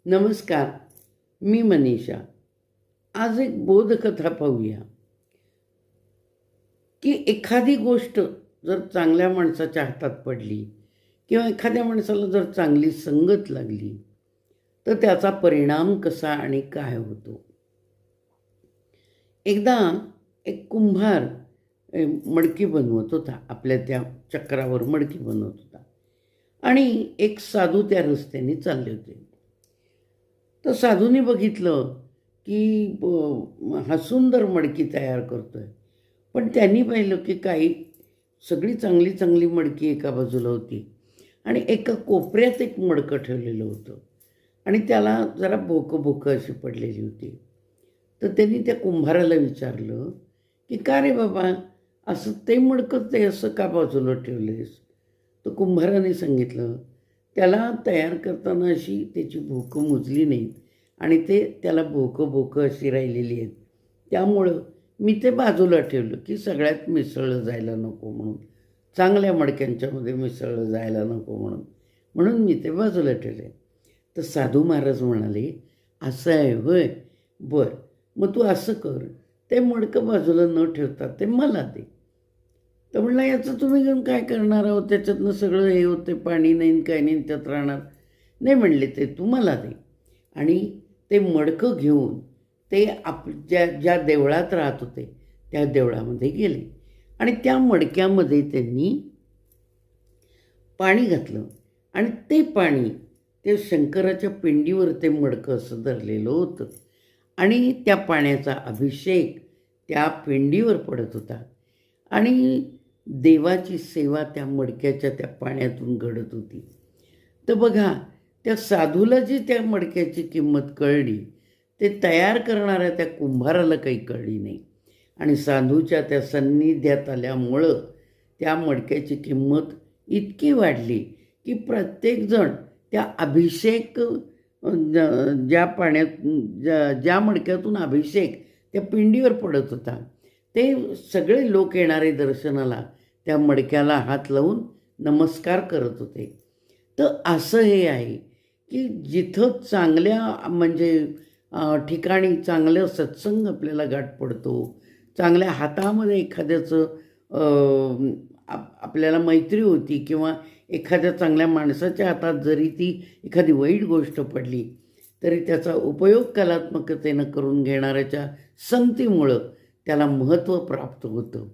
नमस्कार. मी मनीषा. आज एक बोधकथा पाहूया की एखादी गोष्ट जर चांगल्या माणसाच्या हातात पडली किंवा एखाद्या माणसाला जर चांगली संगत लागली तर त्याचा परिणाम कसा आणि काय होतो. एकदा एक कुंभार मडकी बनवत होता. आपल्या त्या चक्रावर मडकी बनवत होता आणि एक साधू त्या रस्त्याने चालले होते. तर साधूने बघितलं की हा सुंदर मडकी तयार करतोय. पण त्यांनी पाहिलं की काही सगळी चांगली चांगली मडकी एका बाजूला होती आणि एका कोपऱ्यात एक मडकं ठेवलेलं होतं आणि त्याला जरा भोकं भोकं अशी पडलेली होती. तर त्यांनी त्या कुंभाराला विचारलं की का रे बाबा, असं ते मडकं ते असं का बाजूला ठेवलेस. तर कुंभाराने सांगितलं त्याला तयार करताना अशी त्याची भोकं मुजली नाहीत आणि ते त्याला भोकं भोकं अशी राहिलेली आहेत, त्यामुळं मी ते बाजूला ठेवलं की सगळ्यात मिसळलं जायला नको म्हणून, चांगल्या मडक्यांच्यामध्ये मिसळलं जायला नको म्हणून मी ते बाजूला ठेवले. तर साधू महाराज म्हणाले, असं आहे होय, बरं मग तू असं कर, ते मडकं बाजूला न ठेवता ते मला दे. तर म्हणलं याचं तुम्ही घेऊन काय करणार आहोत, त्याच्यातनं सगळं हे होते, पाणी नाही काय नाही त्यात राहणार. नाही म्हणले, ते तू मला दे. आणि ते मडकं घेऊन ते ज्या ज्या देवळात राहत होते त्या देवळामध्ये गेले आणि त्या मडक्यामध्ये त्यांनी पाणी घातलं आणि ते पाणी ते शंकराच्या पिंडीवर ते मडकं असं धरलेलं होतं आणि त्या पाण्याचा अभिषेक त्या पिंडीवर पडत होता आणि देवाची सेवा त्या मडक्याच्या त्या पाण्यातून घडत होती. तर बघा, त्या साधूला जी त्या मडक्याची किंमत कळली ते तयार करणाऱ्या त्या कुंभाराला काही कळली नाही आणि साधूच्या त्या सान्निध्यात आल्यामुळं त्या मडक्याची किंमत इतकी वाढली की प्रत्येकजण त्या अभिषेक ज्या पाण्यात ज्या मडक्यातून अभिषेक त्या पिंडीवर पडत होता ते सगळे लोक येणारे दर्शनाला त्या मडक्याला हात लावून नमस्कार करत होते. तर असं हे आहे की जिथं चांगल्या म्हणजे ठिकाणी चांगलं सत्संग आपल्याला गाठ पडतो, चांगल्या हातामध्ये एखाद्याचं आपल्याला मैत्री होती किंवा एखाद्या चांगल्या माणसाच्या हातात जरी ती एखादी वाईट गोष्ट पडली तरी त्याचा उपयोग कलात्मकतेनं करून घेणाऱ्याच्या संगतीमुळं त्याला महत्त्व प्राप्त होतं.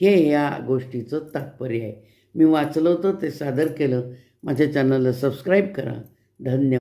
हे या गोष्टीचं तात्पर्य आहे. मी वाचलं होतं, ते सादर केलं. माझ्या चॅनलला सबस्क्राईब करा. धन्यवाद.